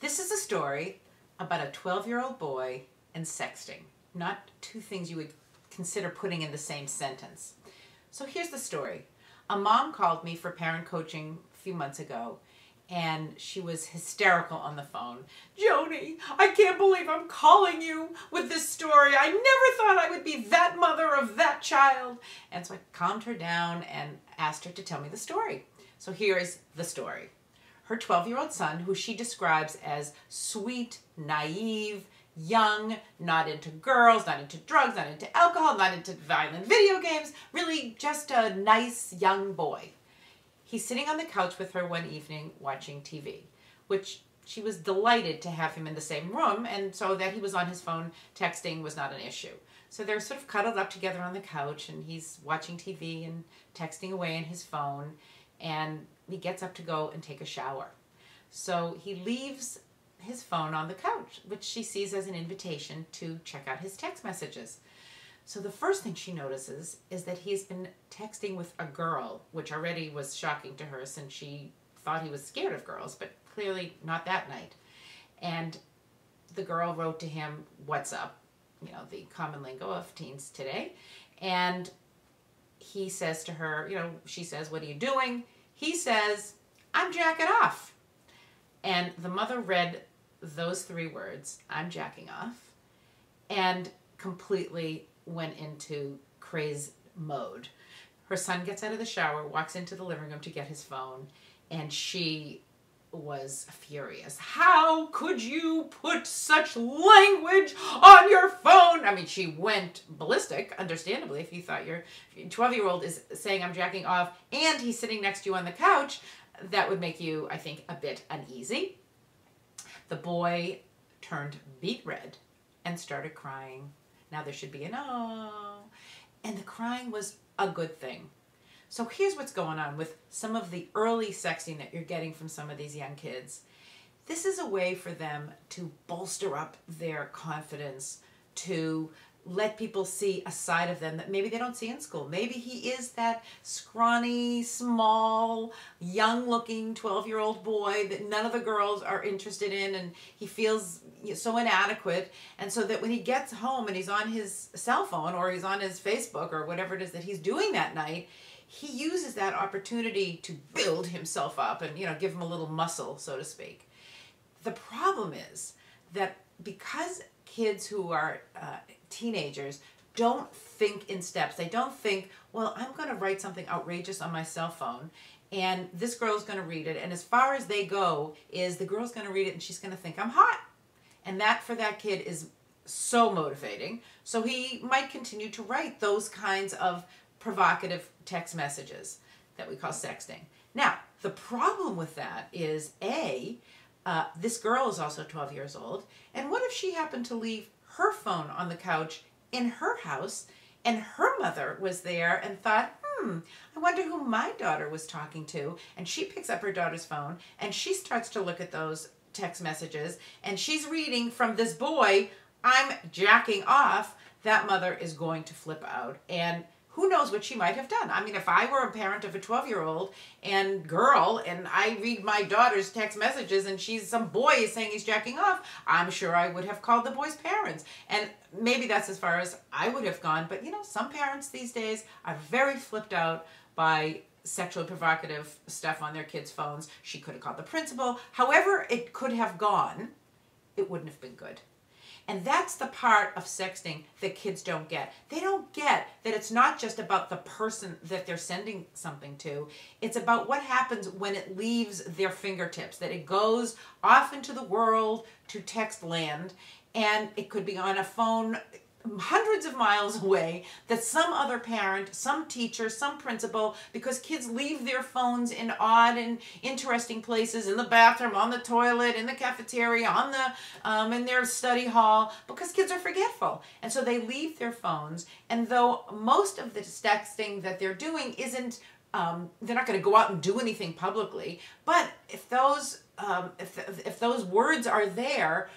This is a story about a 12-year-old boy and sexting. Not two things you would consider putting in the same sentence. So here's the story. A mom called me for parent coaching a few months ago, and she was hysterical on the phone. Joni, I can't believe I'm calling you with this story. I never thought I would be that mother of that child. And so I calmed her down and asked her to tell me the story. So here is the story. Her 12-year-old son, who she describes as sweet, naive, young, not into girls, not into drugs, not into alcohol, not into violent video games, really just a nice young boy. He's sitting on the couch with her one evening watching TV, which she was delighted to have him in the same room, and so that he was on his phone texting was not an issue. So they're sort of cuddled up together on the couch, and he's watching TV and texting away on his phone, and he gets up to go and take a shower. So he leaves his phone on the couch, which she sees as an invitation to check out his text messages. So the first thing she notices is that he's been texting with a girl, which already was shocking to her since she thought he was scared of girls, but clearly not that night. And the girl wrote to him, "What's up?" You know, the common lingo of teens today. And he says to her, she says, "What are you doing?" He says, "I'm jacking off." And the mother read those three words, "I'm jacking off," and completely went into craze mode. Her son gets out of the shower, walks into the living room to get his phone, and she was furious. "How could you put such language on your phone?" I mean, she went ballistic, understandably. If you thought your 12-year-old is saying "I'm jacking off" and he's sitting next to you on the couch, that would make you, I think, a bit uneasy. The boy turned beet red and started crying. Now there should be an "oh," and the crying was a good thing. So here's what's going on with some of the early sexting that you're getting from some of these young kids. This is a way for them to bolster up their confidence, to let people see a side of them that maybe they don't see in school. Maybe he is that scrawny, small, young-looking 12-year-old boy that none of the girls are interested in, and he feels so inadequate. And so that when he gets home and he's on his cell phone or he's on his Facebook or whatever it is that he's doing that night, he uses that opportunity to build himself up and, give him a little muscle, so to speak. The problem is that because kids who are teenagers don't think in steps, they don't think, well, I'm going to write something outrageous on my cell phone, and this girl's going to read it, and as far as they go is the girl's going to read it and she's going to think I'm hot. And that, for that kid, is so motivating. So he might continue to write those kinds of provocative text messages that we call sexting. Now, the problem with that is, this girl is also 12 years old, and what if she happened to leave her phone on the couch in her house, and her mother was there and thought, I wonder who my daughter was talking to, and she picks up her daughter's phone, and she starts to look at those text messages, and she's reading from this boy, "I'm jacking off." That mother is going to flip out, and who knows what she might have done. I mean, if I were a parent of a 12-year-old and girl, and I read my daughter's text messages and some boy is saying he's jacking off, I'm sure I would have called the boy's parents. And maybe that's as far as I would have gone. But, some parents these days are very flipped out by sexually provocative stuff on their kids' phones. She could have called the principal. However it could have gone, it wouldn't have been good. And that's the part of sexting that kids don't get. They don't get that it's not just about the person that they're sending something to. It's about what happens when it leaves their fingertips, that it goes off into the world to text land, and it could be on a phone hundreds of miles away that some other parent, some teacher, some principal, because kids leave their phones in odd and interesting places, in the bathroom, on the toilet, in the cafeteria, on the in their study hall, because kids are forgetful. And so they leave their phones, and though most of the texting that they're doing isn't, they're not going to go out and do anything publicly, but if those words are there,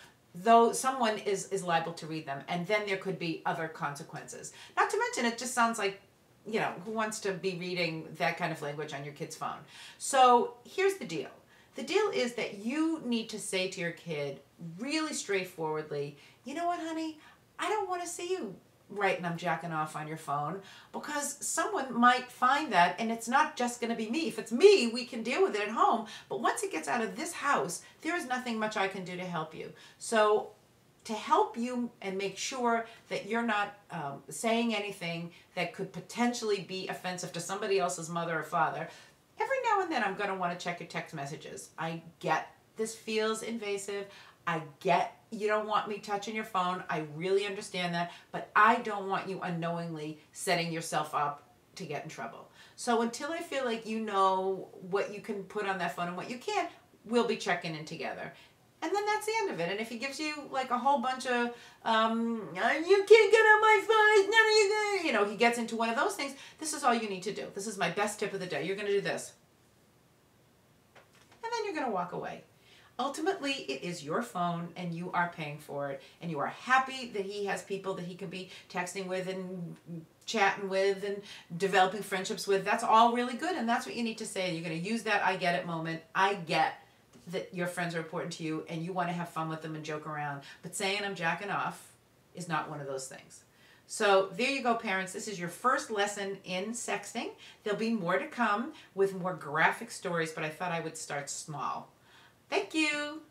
though someone is liable to read them, and then there could be other consequences. Not to mention, it just sounds like, who wants to be reading that kind of language on your kid's phone? So here's the deal. The deal is that you need to say to your kid really straightforwardly, you know what, honey, I don't want to see you right and I'm jacking off on your phone, because someone might find that, and it's not just going to be me. If it's me, we can deal with it at home, but once it gets out of this house, there is nothing much I can do to help you. So to help you and make sure that you're not saying anything that could potentially be offensive to somebody else's mother or father, every now and then I'm going to want to check your text messages. I get this feels invasive. I get you don't want me touching your phone. I really understand that, but I don't want you unknowingly setting yourself up to get in trouble. So until I feel like you know what you can put on that phone and what you can't, we'll be checking in together. And then that's the end of it. And if he gives you like a whole bunch of, you can't get on my phone, none of you, he gets into one of those things, this is all you need to do. This is my best tip of the day. You're going to do this. And then you're going to walk away. Ultimately, it is your phone and you are paying for it. And you are happy that he has people that he can be texting with and chatting with and developing friendships with. That's all really good. And that's what you need to say. You're going to use that I get it moment. I get that your friends are important to you and you want to have fun with them and joke around. But saying I'm jacking off is not one of those things. So there you go, parents. This is your first lesson in sexting. There'll be more to come with more graphic stories, but I thought I would start small. Thank you.